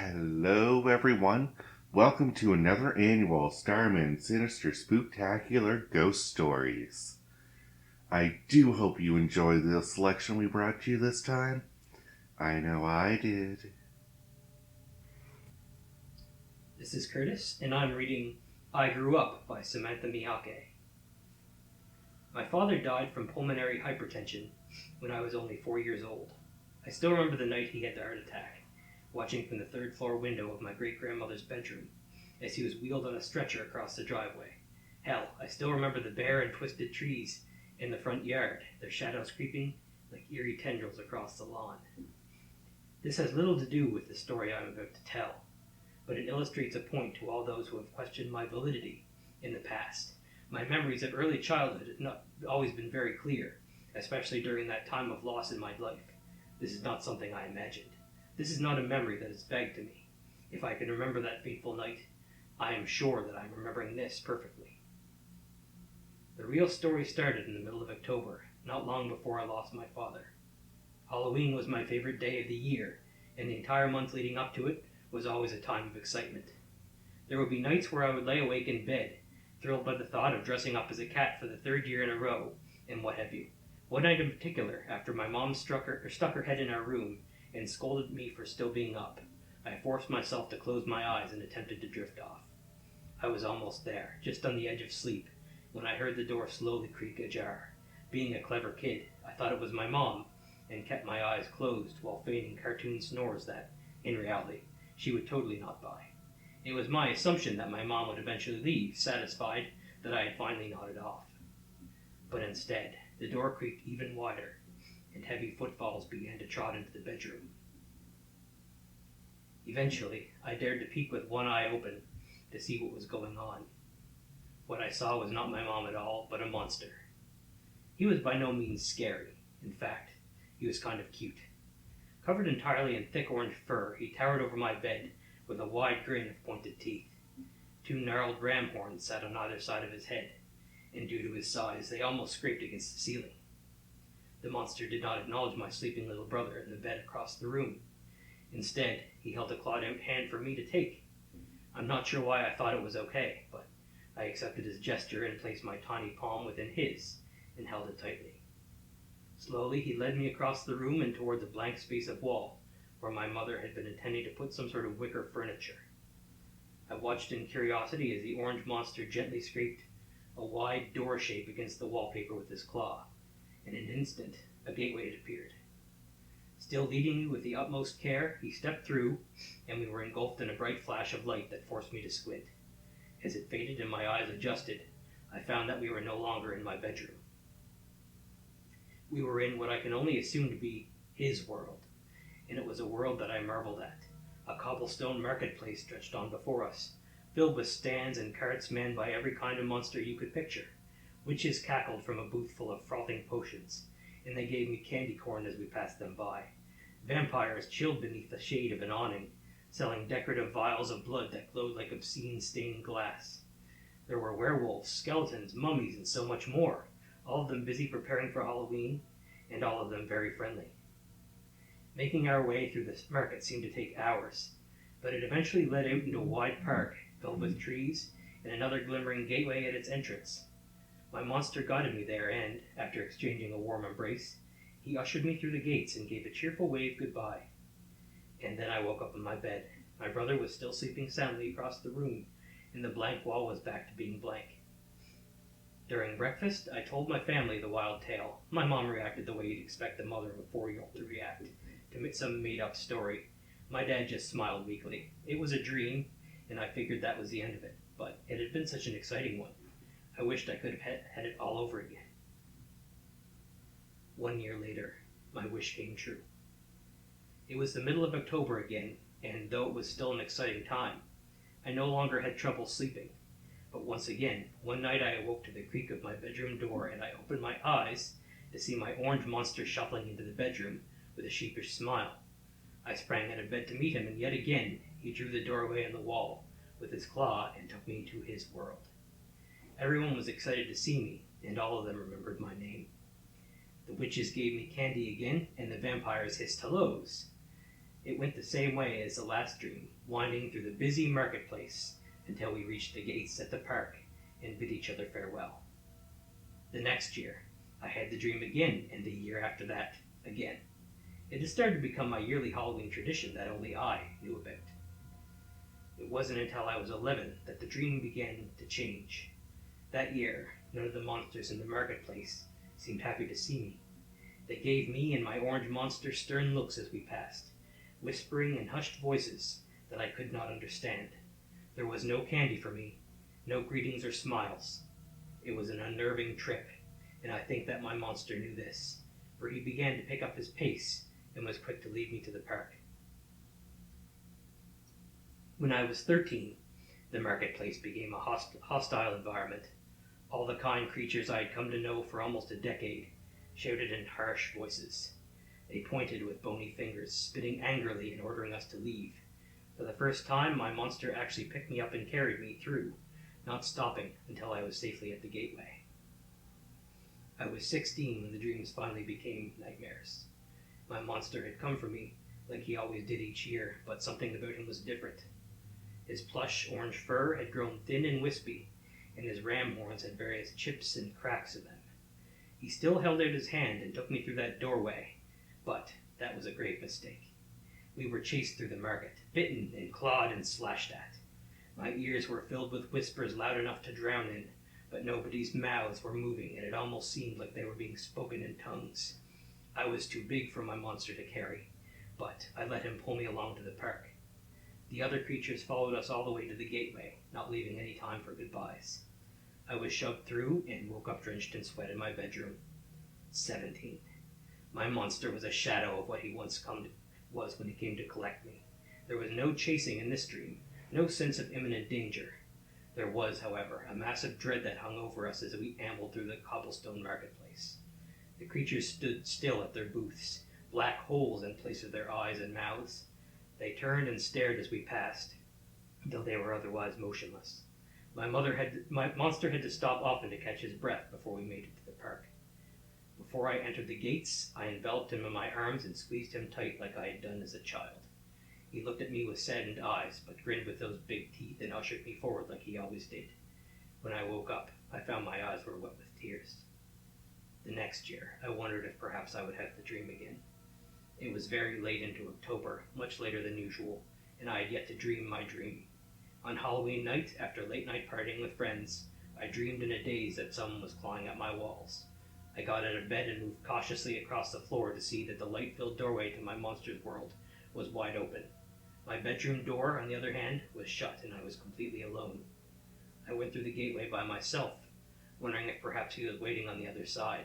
Hello, everyone. Welcome to another annual Starmen Sinister Spooktacular Ghost Stories. I do hope you enjoy the selection we brought you this time. I know I did. This is Curtis, and I'm reading I Grew Up by Samantha Miyake. My father died from pulmonary hypertension when I was only 4 years old. I still remember the night he had the heart attack, watching from the third floor window of my great-grandmother's bedroom as he was wheeled on a stretcher across the driveway. Hell, I still remember the bare and twisted trees in the front yard, their shadows creeping like eerie tendrils across the lawn. This has little to do with the story I'm about to tell, but it illustrates a point to all those who have questioned my validity in the past. My memories of early childhood have not always been very clear, especially during that time of loss in my life. This is not something I imagined. This is not a memory that is vague to me. If I can remember that fateful night, I am sure that I'm remembering this perfectly. The real story started in the middle of October, not long before I lost my father. Halloween was my favorite day of the year, and the entire month leading up to it was always a time of excitement. There would be nights where I would lay awake in bed, thrilled by the thought of dressing up as a cat for the third year in a row, and what have you. One night in particular, after my mom stuck her head in our room and scolded me for still being up, I forced myself to close my eyes and attempted to drift off. I was almost there, just on the edge of sleep, when I heard the door slowly creak ajar. Being a clever kid, I thought it was my mom, and kept my eyes closed while feigning cartoon snores that, in reality, she would totally not buy. It was my assumption that my mom would eventually leave, satisfied that I had finally nodded off. But instead, the door creaked even wider, and heavy footfalls began to trot into the bedroom. Eventually, I dared to peek with one eye open to see what was going on. What I saw was not my mom at all, but a monster. He was by no means scary. In fact, he was kind of cute. Covered entirely in thick orange fur, he towered over my bed with a wide grin of pointed teeth. Two gnarled ram horns sat on either side of his head, and due to his size, they almost scraped against the ceiling. The monster did not acknowledge my sleeping little brother in the bed across the room. Instead, he held a clawed out hand for me to take. I'm not sure why I thought it was okay, but I accepted his gesture and placed my tiny palm within his and held it tightly. Slowly, he led me across the room and toward the blank space of wall where my mother had been intending to put some sort of wicker furniture. I watched in curiosity as the orange monster gently scraped a wide door shape against the wallpaper with his claw. In an instant, a gateway had appeared. Still leading me with the utmost care, he stepped through, and we were engulfed in a bright flash of light that forced me to squint. As it faded and my eyes adjusted, I found that we were no longer in my bedroom. We were in what I can only assume to be his world, and it was a world that I marveled at. A cobblestone marketplace stretched on before us, filled with stands and carts manned by every kind of monster you could picture. Witches cackled from a booth full of frothing potions, and they gave me candy corn as we passed them by. Vampires chilled beneath the shade of an awning, selling decorative vials of blood that glowed like obscene stained glass. There were werewolves, skeletons, mummies, and so much more, all of them busy preparing for Halloween, and all of them very friendly. Making our way through this market seemed to take hours, but it eventually led out into a wide park filled with trees and another glimmering gateway at its entrance. My monster guided me there and, after exchanging a warm embrace, he ushered me through the gates and gave a cheerful wave goodbye. And then I woke up in my bed. My brother was still sleeping soundly across the room, and the blank wall was back to being blank. During breakfast, I told my family the wild tale. My mom reacted the way you'd expect the mother of a 4-year-old to react, to some made-up story. My dad just smiled weakly. It was a dream, and I figured that was the end of it, but it had been such an exciting one. I wished I could have had it all over again. 1 year later, my wish came true. It was the middle of October again, and though it was still an exciting time, I no longer had trouble sleeping. But once again, one night I awoke to the creak of my bedroom door, and I opened my eyes to see my orange monster shuffling into the bedroom with a sheepish smile. I sprang out of bed to meet him, and yet again he drew the doorway in the wall with his claw and took me to his world. Everyone was excited to see me, and all of them remembered my name. The witches gave me candy again, and the vampires hissed hellos. It went the same way as the last dream, winding through the busy marketplace until we reached the gates at the park and bid each other farewell. The next year, I had the dream again, and the year after that, again. It had started to become my yearly Halloween tradition that only I knew about. It wasn't until I was 11 that the dream began to change. That year, none of the monsters in the marketplace seemed happy to see me. They gave me and my orange monster stern looks as we passed, whispering in hushed voices that I could not understand. There was no candy for me, no greetings or smiles. It was an unnerving trip, and I think that my monster knew this, for he began to pick up his pace and was quick to lead me to the park. When I was 13, the marketplace became a hostile environment. All the kind creatures I had come to know for almost a decade shouted in harsh voices. They pointed with bony fingers, spitting angrily and ordering us to leave. For the first time, my monster actually picked me up and carried me through, not stopping until I was safely at the gateway. I was 16 when the dreams finally became nightmares. My monster had come for me, like he always did each year, but something about him was different. His plush orange fur had grown thin and wispy, and his ram horns had various chips and cracks in them. He still held out his hand and took me through that doorway, but that was a grave mistake. We were chased through the market, bitten and clawed and slashed at. My ears were filled with whispers loud enough to drown in, but nobody's mouths were moving, and it almost seemed like they were being spoken in tongues. I was too big for my monster to carry, but I let him pull me along to the park. The other creatures followed us all the way to the gateway, not leaving any time for goodbyes. I was shoved through and woke up drenched in sweat in my bedroom. 17. My monster was a shadow of what he once was when he came to collect me. There was no chasing in this dream, no sense of imminent danger. There was, however, a massive dread that hung over us as we ambled through the cobblestone marketplace. The creatures stood still at their booths, black holes in place of their eyes and mouths. They turned and stared as we passed, though they were otherwise motionless. My monster had to stop often to catch his breath before we made it to the park. Before I entered the gates, I enveloped him in my arms and squeezed him tight like I had done as a child. He looked at me with saddened eyes, but grinned with those big teeth and ushered me forward like he always did. When I woke up, I found my eyes were wet with tears. The next year, I wondered if perhaps I would have the dream again. It was very late into October, much later than usual, and I had yet to dream my dream. On Halloween night, after late night partying with friends, I dreamed in a daze that someone was clawing at my walls. I got out of bed and moved cautiously across the floor to see that the light-filled doorway to my monster's world was wide open. My bedroom door, on the other hand, was shut, and I was completely alone. I went through the gateway by myself, wondering if perhaps he was waiting on the other side.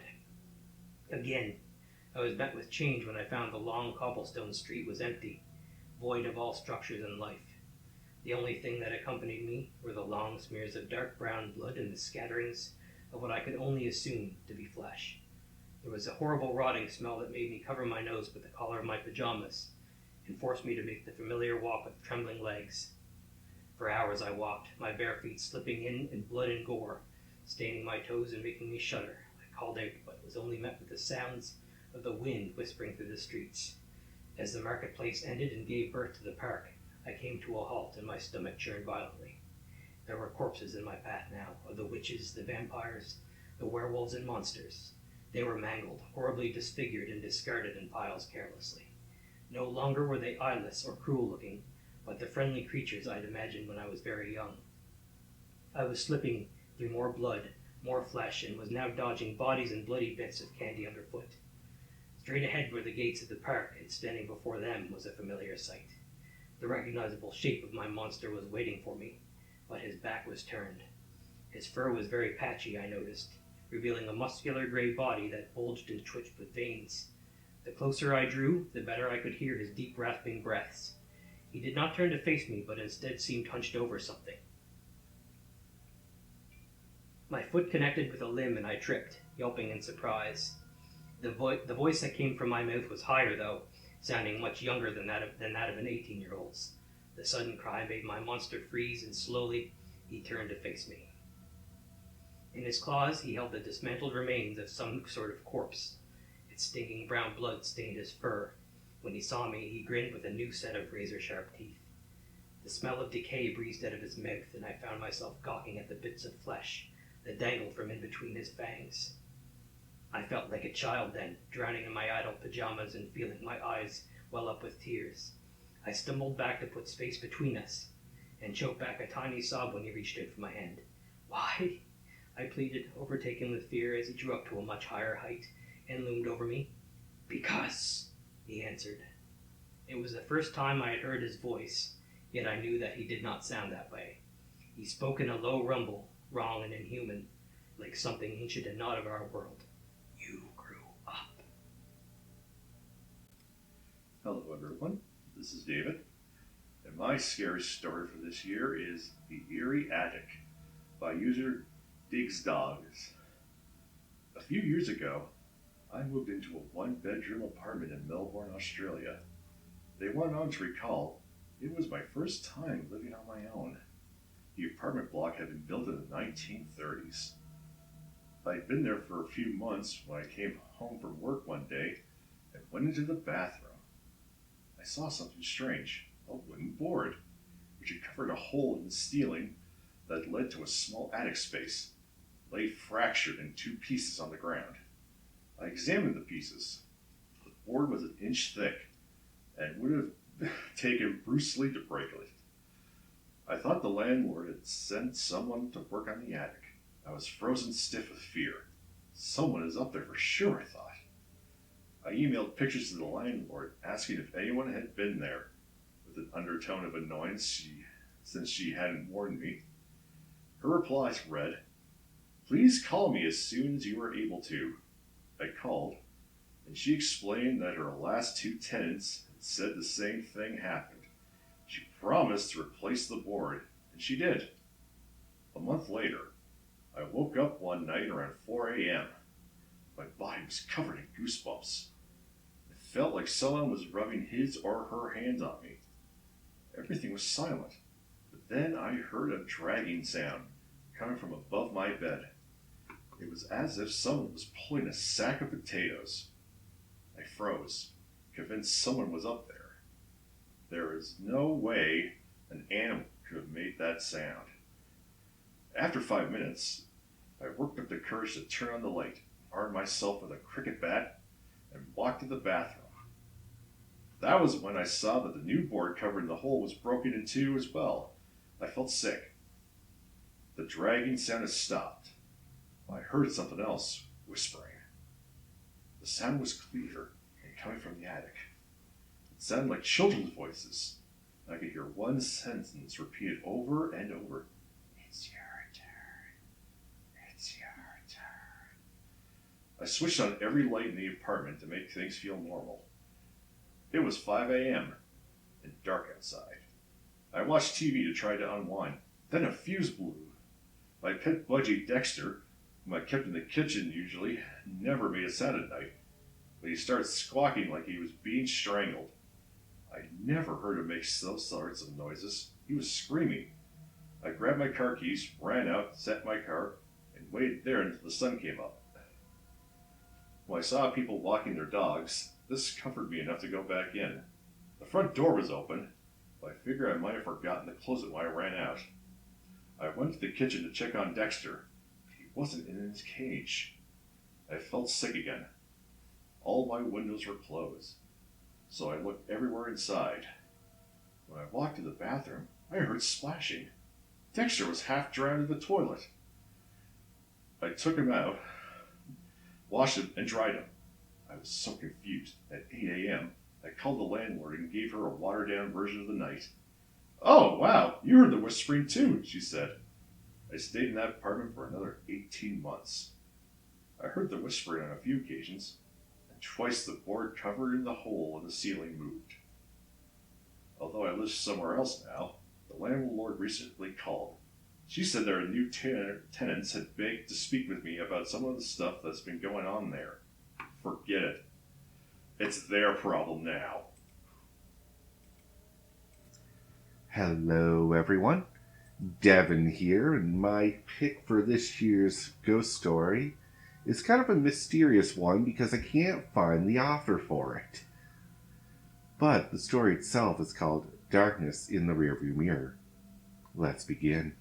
Again, I was met with change when I found the long cobblestone street was empty, void of all structures and life. The only thing that accompanied me were the long smears of dark brown blood and the scatterings of what I could only assume to be flesh. There was a horrible rotting smell that made me cover my nose with the collar of my pajamas and forced me to make the familiar walk with trembling legs. For hours I walked, my bare feet slipping in blood and gore, staining my toes and making me shudder. I called out, but was only met with the sounds of the wind whispering through the streets. As the marketplace ended and gave birth to the park, I came to a halt and my stomach churned violently. There were corpses in my path now, of the witches, the vampires, the werewolves and monsters. They were mangled, horribly disfigured and discarded in piles carelessly. No longer were they eyeless or cruel-looking, but the friendly creatures I'd imagined when I was very young. I was slipping through more blood, more flesh, and was now dodging bodies and bloody bits of candy underfoot. Straight ahead were the gates of the park, and standing before them was a familiar sight. The recognizable shape of my monster was waiting for me, but his back was turned. His fur was very patchy, I noticed, revealing a muscular gray body that bulged and twitched with veins. The closer I drew, the better I could hear his deep rasping breaths. He did not turn to face me, but instead seemed hunched over something. My foot connected with a limb and I tripped, yelping in surprise. The voice that came from my mouth was higher, though, sounding much younger than that of an 18-year-old's. The sudden cry made my monster freeze, and slowly he turned to face me. In his claws he held the dismantled remains of some sort of corpse. Its stinking brown blood stained his fur, When he saw me, he grinned with a new set of razor-sharp teeth. The smell of decay breezed out of his mouth, and I found myself gawking at the bits of flesh that dangled from in between his fangs. I felt like a child then, drowning in my idle pajamas and feeling my eyes well up with tears. I stumbled back to put space between us, and choked back a tiny sob when he reached out for my hand. "Why?" I pleaded, overtaken with fear as he drew up to a much higher height and loomed over me. "Because," he answered. It was the first time I had heard his voice, yet I knew that he did not sound that way. He spoke in a low rumble, wrong and inhuman, like something ancient and not of our world. "You grew up." Hello everyone, this is David, and my scary story for this year is The Eerie Attic by user Diggs Dogs. A few years ago, I moved into a one-bedroom apartment in Melbourne, Australia. They went on to recall it was my first time living on my own. The apartment block had been built in the 1930s. I'd been there for a few months when I came home from work one day and went into the bathroom. I saw something strange, a wooden board, which had covered a hole in the ceiling that led to a small attic space, lay fractured in two pieces on the ground. I examined the pieces. The board was an inch thick and would have taken Bruce Lee to break it. I thought the landlord had sent someone to work on the attic. I was frozen stiff with fear. Someone is up there for sure, I thought. I emailed pictures to the landlord asking if anyone had been there, with an undertone of annoyance since she hadn't warned me. Her replies read, "Please call me as soon as you are able to." I called, and she explained that her last two tenants had said the same thing happened. She promised to replace the board, and she did. A month later, I woke up one night around 4 a.m. My body was covered in goosebumps. It felt like someone was rubbing his or her hands on me. Everything was silent, but then I heard a dragging sound coming from above my bed. It was as if someone was pulling a sack of potatoes. I froze, convinced someone was up there. There is no way an animal could have made that sound. After 5 minutes, I worked up the courage to turn on the light, armed myself with a cricket bat, and walked to the bathroom. That was when I saw that the new board covering the hole was broken in two as well. I felt sick. The dragging sound had stopped. I heard something else, whispering. The sound was clear and coming from the attic. It sounded like children's voices. I could hear one sentence repeated over and over. "It's your turn. It's your turn." I switched on every light in the apartment to make things feel normal. It was 5 a.m. and dark outside. I watched TV to try to unwind. Then a fuse blew. My pet budgie Dexter, whom I kept in the kitchen usually, never made a sound at night, but he started squawking like he was being strangled. I never heard him make those sorts of noises. He was screaming. I grabbed my car keys, ran out, sat in my car, and waited there until the sun came up. When I saw people walking their dogs, this comforted me enough to go back in. The front door was open, but I figured I might have forgotten to close it when I ran out. I went to the kitchen to check on Dexter. He wasn't in his cage. I felt sick again. All my windows were closed, so I looked everywhere inside. When I walked to the bathroom, I heard splashing. Dexter was half drowned in the toilet. I took him out, washed him, and dried him. I was so confused. At 8 a.m., I called the landlord and gave her a watered-down version of the night. "Oh, wow, you heard the whispering too," she said. I stayed in that apartment for another 18 months. I heard the whispering on a few occasions, and twice the board covering the hole in the ceiling moved. Although I live somewhere else now, the landlord recently called. She said their new tenants had begged to speak with me about some of the stuff that's been going on there. Forget it. It's their problem now. Hello, everyone. Devin here, and my pick for this year's ghost story is kind of a mysterious one because I can't find the author for it. But the story itself is called Darkness in the Rearview Mirror. Let's begin.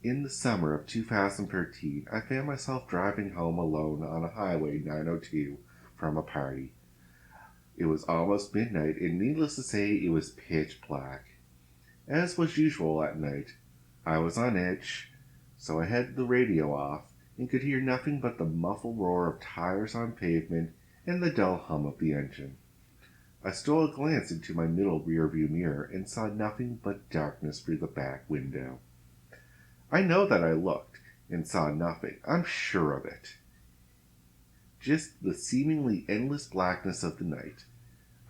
In the summer of 2013, I found myself driving home alone on a Highway 902 from a party. It was almost midnight, and needless to say, it was pitch black. As was usual at night, I was on edge, so I had the radio off and could hear nothing but the muffled roar of tires on pavement and the dull hum of the engine. I stole a glance into my middle rearview mirror and saw nothing but darkness through the back window. I know that I looked and saw nothing. I'm sure of it. Just the seemingly endless blackness of the night.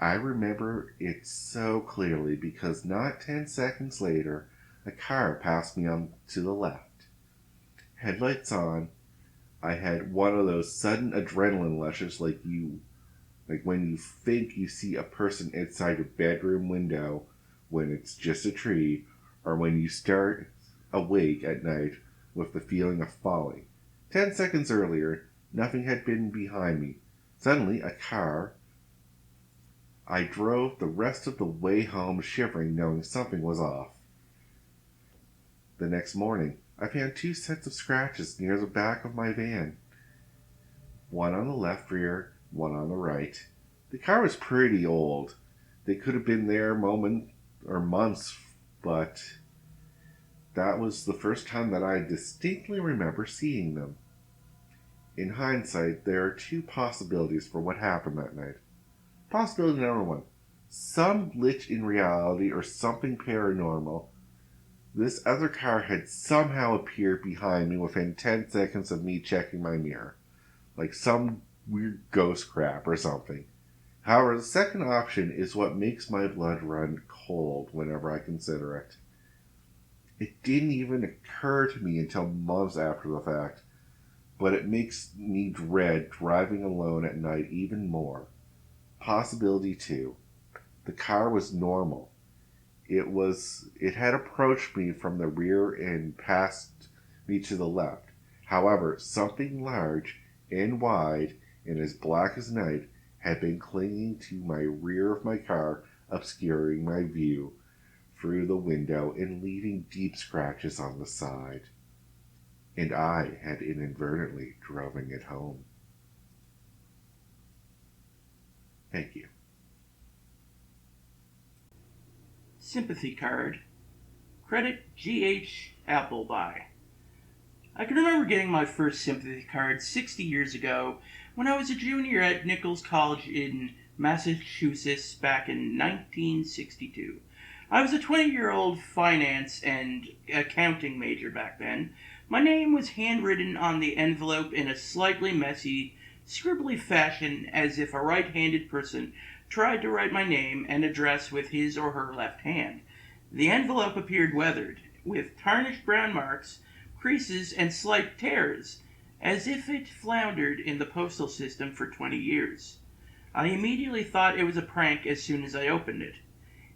I remember it so clearly because not 10 seconds later, a car passed me on to the left. Headlights on, I had one of those sudden adrenaline rushes like when you think you see a person inside your bedroom window when it's just a tree, or when you start awake at night with the feeling of falling. 10 seconds earlier, nothing had been behind me. Suddenly, a car. I drove the rest of the way home shivering, knowing something was off. The next morning, I found 2 sets of scratches near the back of my van. One on the left rear, one on the right. The car was pretty old. They could have been there months, but that was the first time that I distinctly remember seeing them. In hindsight, there are 2 possibilities for what happened that night. Possibility number 1. Some glitch in reality or something paranormal. This other car had somehow appeared behind me within 10 seconds of me checking my mirror. Like some weird ghost crap or something. However, the second option is what makes my blood run cold whenever I consider it. It didn't even occur to me until months after the fact, but it makes me dread driving alone at night even more. Possibility 2. The car was normal. It had approached me from the rear and passed me to the left. However, something large and wide and as black as night had been clinging to my rear of my car, obscuring my view through the window and leaving deep scratches on the side. And I had inadvertently driven it home. Thank you. Sympathy card. Credit G.H. Appleby. I can remember getting my first sympathy card 60 years ago when I was a junior at Nichols College in Massachusetts back in 1962. I was a 20-year-old finance and accounting major back then. My name was handwritten on the envelope in a slightly messy, scribbly fashion as if a right-handed person tried to write my name and address with his or her left hand. The envelope appeared weathered, with tarnished brown marks, creases, and slight tears, as if it floundered in the postal system for 20 years. I immediately thought it was a prank as soon as I opened it.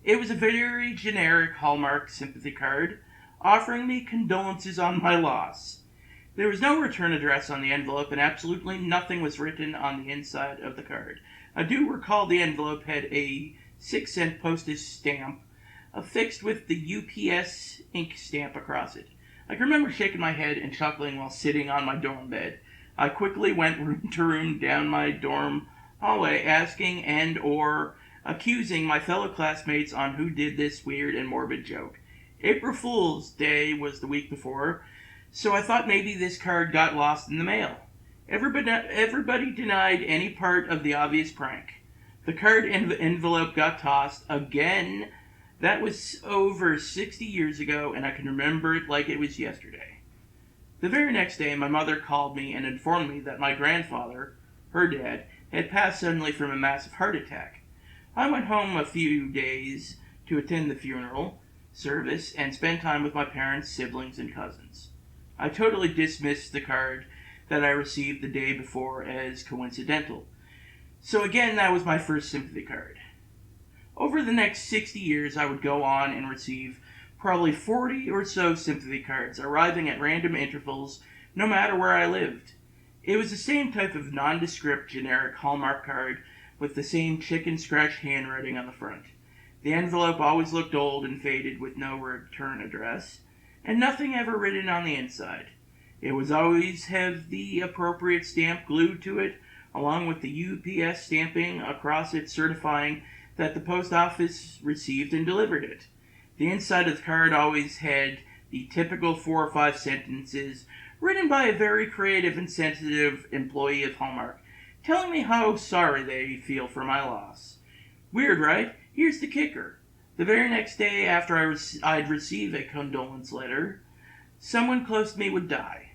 It was a very generic Hallmark sympathy card, offering me condolences on my loss. There was no return address on the envelope, and absolutely nothing was written on the inside of the card. I do recall the envelope had a 6-cent postage stamp affixed with the UPS ink stamp across it. I can remember shaking my head and chuckling while sitting on my dorm bed. I quickly went room to room down my dorm hallway, asking and or accusing my fellow classmates on who did this weird and morbid joke. April Fool's Day was the week before, so I thought maybe this card got lost in the mail. Everybody denied any part of the obvious prank. The card envelope got tossed again. That was over 60 years ago, and I can remember it like it was yesterday. The very next day, my mother called me and informed me that my grandfather, her dad, had passed suddenly from a massive heart attack. I went home a few days to attend the funeral service and spend time with my parents, siblings, and cousins. I totally dismissed the card that I received the day before as coincidental. So again, that was my first sympathy card. Over the next 60 years, I would go on and receive probably 40 or so sympathy cards, arriving at random intervals, no matter where I lived. It was the same type of nondescript generic Hallmark card, with the same chicken scratch handwriting on the front. The envelope always looked old and faded with no return address, and nothing ever written on the inside. It was always have the appropriate stamp glued to it, along with the UPS stamping across it certifying that the post office received and delivered it. The inside of the card always had the typical 4 or 5 sentences written by a very creative and sensitive employee of Hallmark, telling me how sorry they feel for my loss. Weird, right? Here's the kicker. The very next day after I'd receive a condolence letter, someone close to me would die.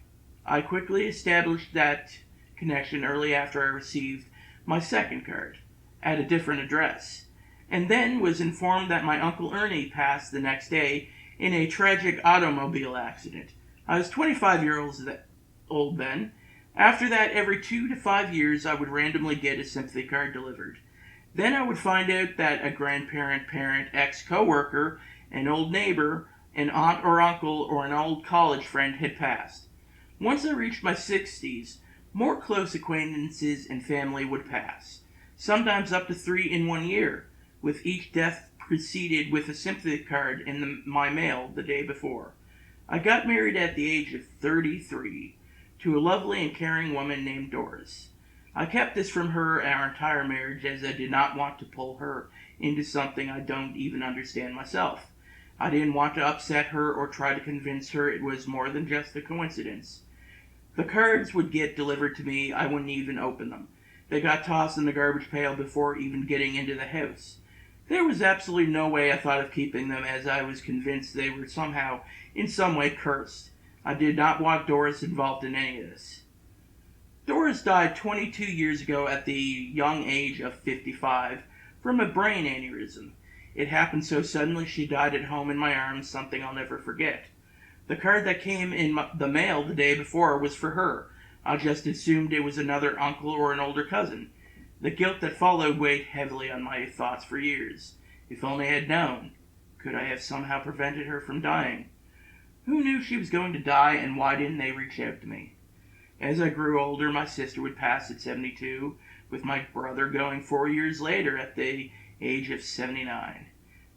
I quickly established that connection early after I received my second card, at a different address, and then was informed that my Uncle Ernie passed the next day in a tragic automobile accident. I was 25 years old then. After that, every 2 to 5 years, I would randomly get a sympathy card delivered. Then I would find out that a grandparent, parent, ex-coworker, an old neighbor, an aunt or uncle, or an old college friend had passed. Once I reached my 60s, more close acquaintances and family would pass, sometimes up to 3 in 1 year, with each death preceded with a sympathy card in my mail the day before. I got married at the age of 33 to a lovely and caring woman named Doris. I kept this from her our entire marriage, as I did not want to pull her into something I don't even understand myself. I didn't want to upset her or try to convince her it was more than just a coincidence. The cards would get delivered to me. I wouldn't even open them. They got tossed in the garbage pail before even getting into the house. There was absolutely no way I thought of keeping them, as I was convinced they were somehow, in some way, cursed. I did not want Doris involved in any of this. Doris died 22 years ago at the young age of 55 from a brain aneurysm. It happened so suddenly she died at home in my arms, something I'll never forget. The card that came in the mail the day before was for her. I just assumed it was another uncle or an older cousin. The guilt that followed weighed heavily on my thoughts for years. If only I had known. Could I have somehow prevented her from dying? Who knew she was going to die, and why didn't they reach out to me? As I grew older, my sister would pass at 72, with my brother going 4 years later at the age of 79.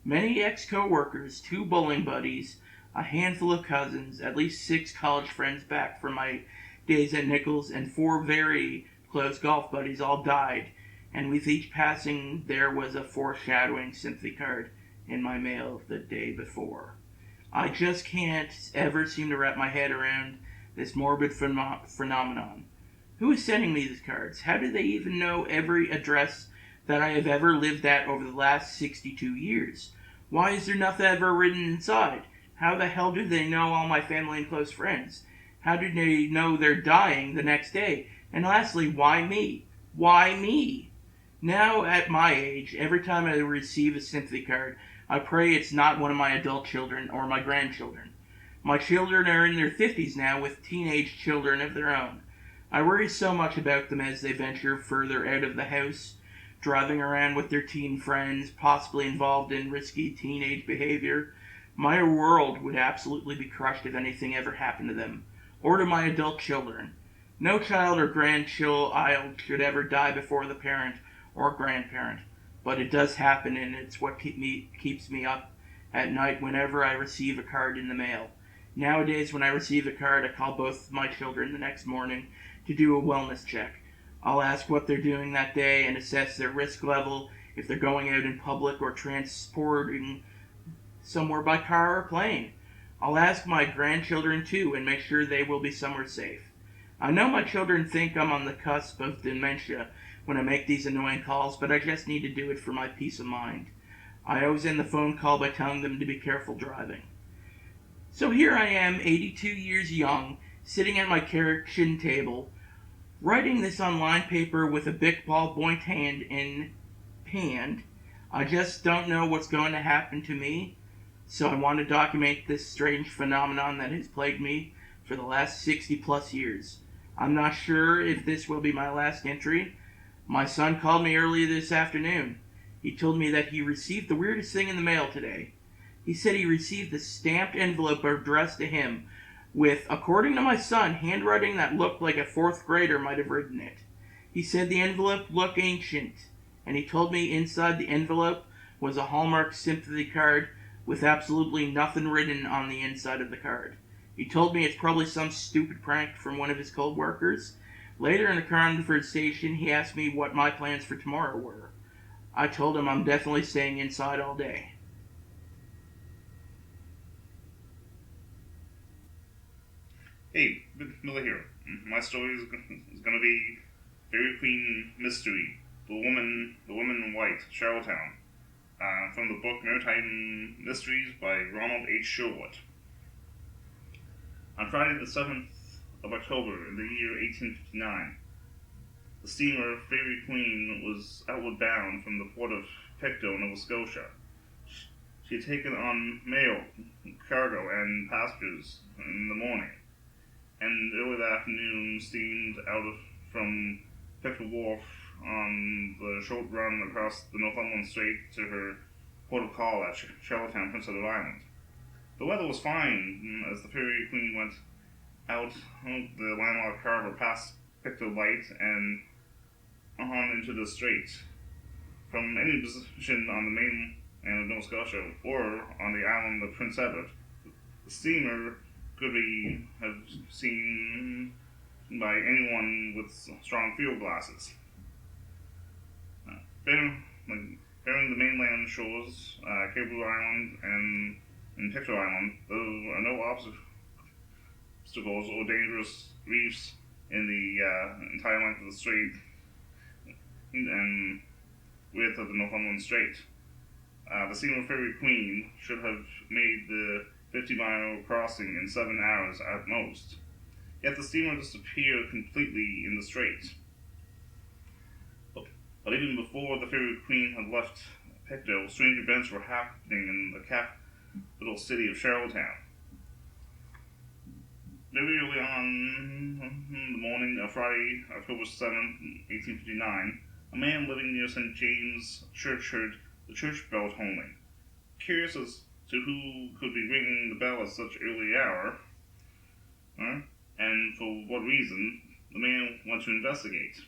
Many ex-co-workers, 2 bowling buddies, a handful of cousins, at least 6 college friends back from my days at Nichols, and 4 very close golf buddies all died, and with each passing there was a foreshadowing sympathy card in my mail the day before. I just can't ever seem to wrap my head around this morbid phenomenon. Who is sending me these cards? How do they even know every address that I have ever lived at over the last 62 years? Why is there nothing ever written inside? How the hell do they know all my family and close friends? How do they know they're dying the next day? And lastly, why me? Why me? Now, at my age, every time I receive a sympathy card, I pray it's not one of my adult children or my grandchildren. My children are in their 50s now with teenage children of their own. I worry so much about them as they venture further out of the house, driving around with their teen friends, possibly involved in risky teenage behavior. My world would absolutely be crushed if anything ever happened to them, or to my adult children. No child or grandchild should ever die before the parent or grandparent, but it does happen, and it's what keeps me up at night whenever I receive a card in the mail. Nowadays, when I receive a card, I call both my children the next morning to do a wellness check. I'll ask what they're doing that day and assess their risk level if they're going out in public or transporting somewhere by car or plane. I'll ask my grandchildren too and make sure they will be somewhere safe. I know my children think I'm on the cusp of dementia when I make these annoying calls, but I just need to do it for my peace of mind. I always end the phone call by telling them to be careful driving. So here I am, 82 years young, sitting at my kitchen table, writing this on line paper with a big ballpoint hand in hand. I just don't know what's going to happen to me, so I want to document this strange phenomenon that has plagued me for the last 60 plus years. I'm not sure if this will be my last entry. My son called me earlier this afternoon. He told me that he received the weirdest thing in the mail today. He said he received a stamped envelope addressed to him with, according to my son, handwriting that looked like a 4th grader might have written it. He said the envelope looked ancient and he told me inside the envelope was a Hallmark sympathy card with absolutely nothing written on the inside of the card. He told me it's probably some stupid prank from one of his co-workers. Later in the conversation, he asked me what my plans for tomorrow were. I told him I'm definitely staying inside all day. Hey, Miller here. My story is going to be Fairy Queen Mystery, the Woman in White, Charlottetown, from the book Maritime Mysteries by Ronald H. Sherwood. On Friday the 7th of October in the year 1859, the steamer Fairy Queen was outward bound from the port of Pictou, Nova Scotia. She had taken on mail, cargo, and passengers in the morning, and early that afternoon steamed from Pictou Wharf on the short run across the Northumberland Strait to her port of call at Charlottetown, Prince Edward Island. The weather was fine as the Fairy Queen went out the landlocked harbor past Pictou Light and on into the strait. From any position on the mainland of Nova Scotia or on the island of Prince Edward, the steamer could be seen by anyone with strong field glasses. Bearing the mainland shores, Cable Island and Pictou Island, there are no obstacles or dangerous reefs in the entire length of the strait and width of the Northumberland Strait. The steamer Fairy Queen should have made the 50-mile crossing in 7 hours at most. Yet the steamer disappeared completely in the strait. But even before the Fairy Queen had left Pictou, strange events were happening in the capital city of Charlottetown. Very early on in the morning of Friday, October 7th, 1859, a man living near St. James Church heard the church bell tolling. Curious as to who could be ringing the bell at such early hour, and for what reason, the man went to investigate.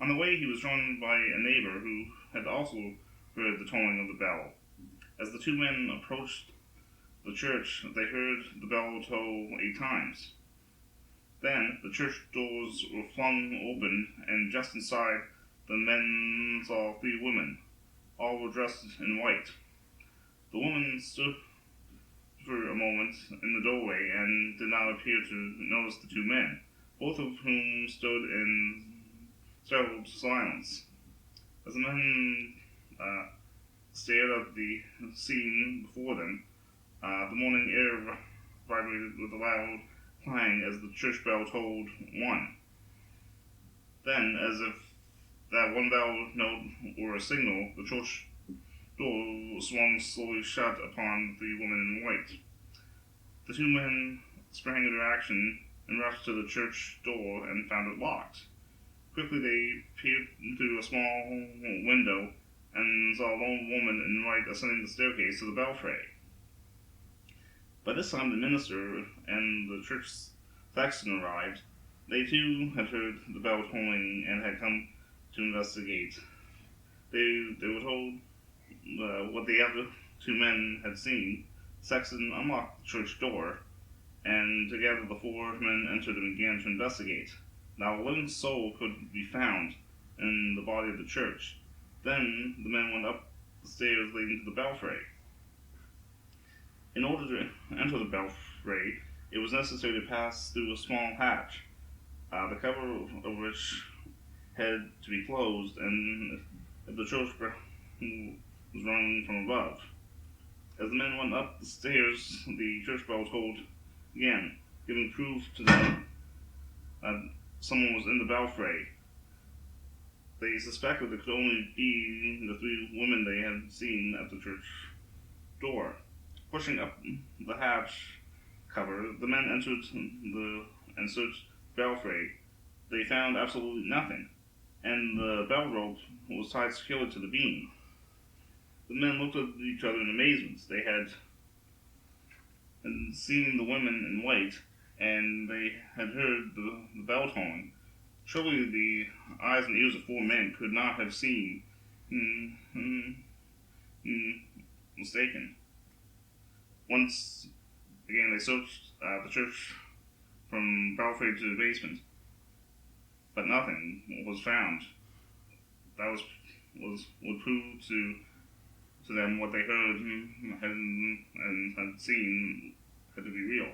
On the way, he was joined by a neighbor who had also heard the tolling of the bell. As the two men approached the church, they heard the bell toll 8 times. Then the church doors were flung open, and just inside, the men saw 3 women. All were dressed in white. The woman stood for a moment in the doorway and did not appear to notice the 2 men, both of whom stood in startled silence. As the men stared at the scene before them, the morning air vibrated with a loud clang as the church bell tolled 1. Then, as if that one bell note were a signal, the church door swung slowly shut upon the woman in white. The 2 men sprang into action and rushed to the church door and found it locked. Quickly they peered through a small window and saw a lone woman in white ascending the staircase to the belfry. By this time the minister and the church sexton arrived. They too had heard the bell tolling and had come to investigate. They were told what the other 2 men had seen. The sexton unlocked the church door, and together the 4 men entered and began to investigate. Now a living soul could be found in the body of the church. Then the men went up the stairs leading to the belfry. In order to enter the belfry, it was necessary to pass through a small hatch, the cover of which had to be closed, and the church bell was rung from above. As the men went up the stairs, the church bell tolled again, giving proof to them that someone was in the belfry. They suspected it could only be the 3 women they had seen at the church door. Pushing up the hatch cover, the men entered and searched the belfry. They found absolutely nothing, and the bell rope was tied securely to the beam. The men looked at each other in amazement. They had seen the women in white, and they had heard the bell tolling. Surely the eyes and ears of 4 men could not have seen mm, mm, mm, mistaken. Once again, they searched the church from belfry to the basement, but nothing was found. That would prove to them what they heard and had seen had to be real.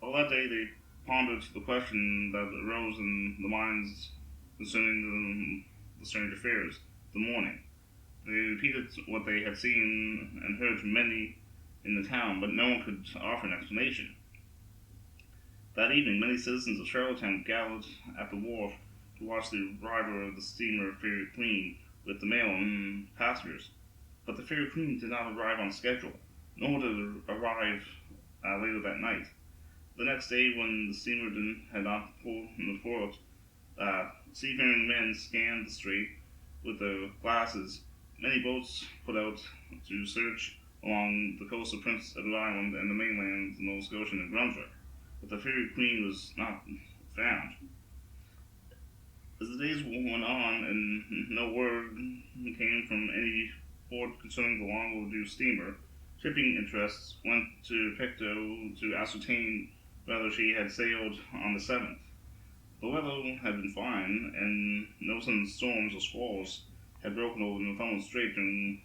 All that day they pondered the question that arose in the minds concerning the strange affairs. The morning. They repeated what they had seen and heard from many in the town, but no one could offer an explanation. That evening, many citizens of Charlottetown gathered at the wharf to watch the arrival of the steamer Fairy Queen with the mail and passengers. But the Fairy Queen did not arrive on schedule, nor did it arrive later that night. The next day, when the steamer had not pulled in the port, seafaring men scanned the strait with their glasses. Many boats put out to search along the coast of Prince Edward Island and the mainland of Nova Scotia and Brunswick, but the Fairy Queen was not found. As the days went on and no word came from any port concerning the long overdue steamer, shipping interests went to Pictou to ascertain whether she had sailed on the 7th. The weather had been fine, and no sudden storms or squalls had broken over Newfoundland Strait during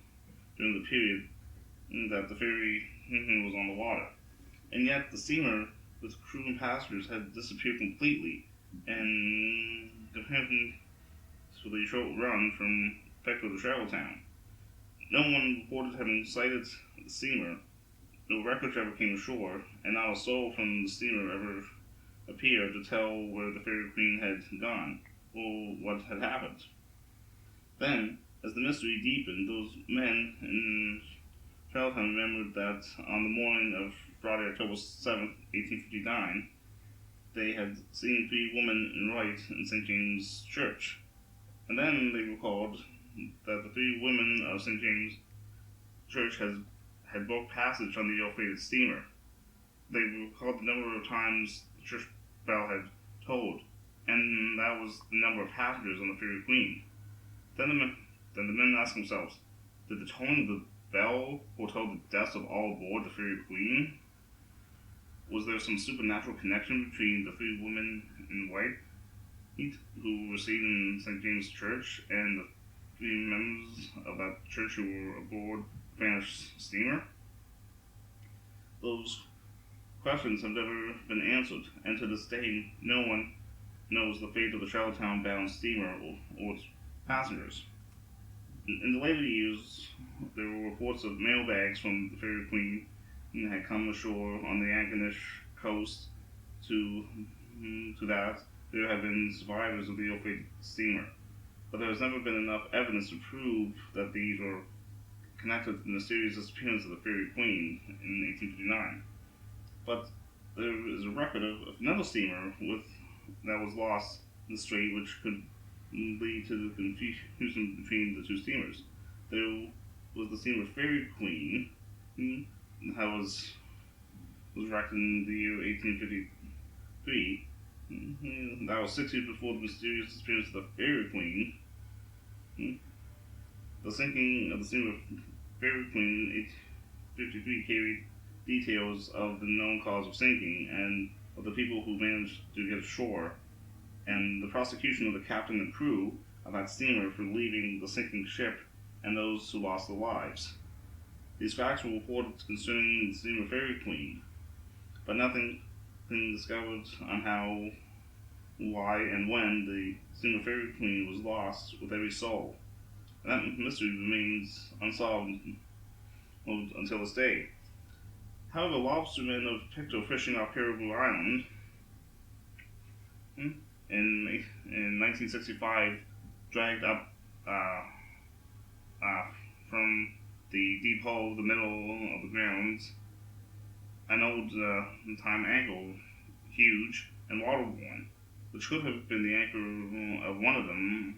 the period that the Fairy was on the water. And yet the steamer with crew and passengers had disappeared completely, and for the short run from Pictou to Charlottetown. No one reported having sighted the steamer. No wreckage ever came ashore, and not a soul from the steamer ever appeared to tell where the Fairy Queen had gone, or what had happened. Then, as the mystery deepened, those men in Charlottetown remembered that on the morning of Friday, October 7th, 1859, they had seen 3 women in white in St. James Church. And then they recalled that the 3 women of St. James Church had booked passage on the ill-fated steamer. They recalled the number of times the church bell had tolled, and that was the number of passengers on the Fairy Queen. Then the men asked themselves, did the tolling of the bell foretell the deaths of all aboard the Fairy Queen? Was there some supernatural connection between the 3 women in white who were seen in St. James Church and the 3 members of that church who were aboard the vanished steamer? Those questions have never been answered, and to this day no one knows the fate of the Charlottetown-bound steamer or its passengers. In the later years, there were reports of mail bags from the Fairy Queen had come ashore on the Antigonish coast to that there have been survivors of the ill-fated steamer. But there has never been enough evidence to prove that these were connected to the mysterious disappearance of the Fairy Queen in 1859. But there is a record of another steamer that was lost in the strait, which could lead to the confusion between the 2 steamers. There was the steamer Fairy Queen that was wrecked in the year 1853. That was 6 years before the mysterious disappearance of the Fairy Queen. The sinking of the steamer Fairy Queen in 1853 carried details of the known cause of sinking and of the people who managed to get ashore, and the prosecution of the captain and crew of that steamer for leaving the sinking ship and those who lost their lives. These facts were reported concerning the steamer Fairy Queen, but nothing been discovered on how, why, and when the steamer Fairy Queen was lost with every soul. And that mystery remains unsolved until this day. However, lobstermen of Pictou fishing off Caribou Island in 1965 dragged up from the deep hole, the middle of the grounds, an old time anchor, huge and waterworn, which could have been the anchor of one of them,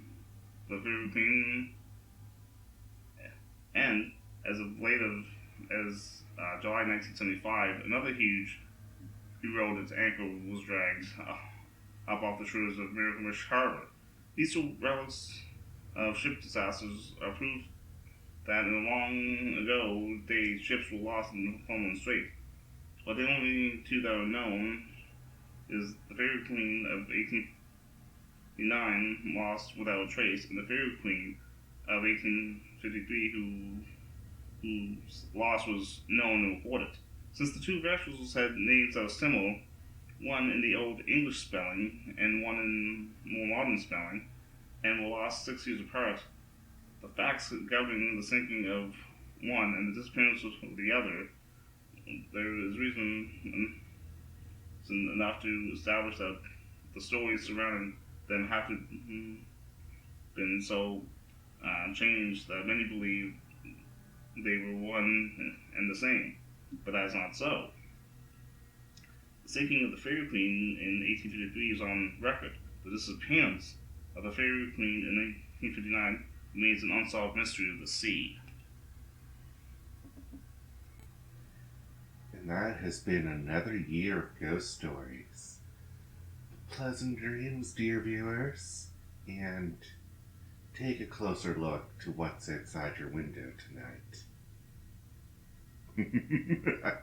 the Fairy Queen. And as of late as July 1975, another huge eroded anchor was dragged up off the shores of Miramichi Harbor. These 2 relics of ship disasters are proof that in the long ago days ships were lost in the Hormuz Strait. But the only two that are known is the Fairy Queen of 1859, lost without a trace, and the Fairy Queen of 1853, whose loss was known and reported. Since the two vessels had names that were similar, one in the Old English spelling and one in more modern spelling, and were lost 6 years apart, the facts governing the sinking of one and the disappearance of the other, there is reason enough to establish that the stories surrounding them have to been so changed that many believe they were one and the same, but that is not so. The sinking of the Fairy Queen in 1853 is on record. The disappearance of the Fairy Queen in 1859 remains an unsolved mystery of the sea. And that has been another year of ghost stories. Pleasant dreams, dear viewers, and take a closer look to what's outside your window tonight.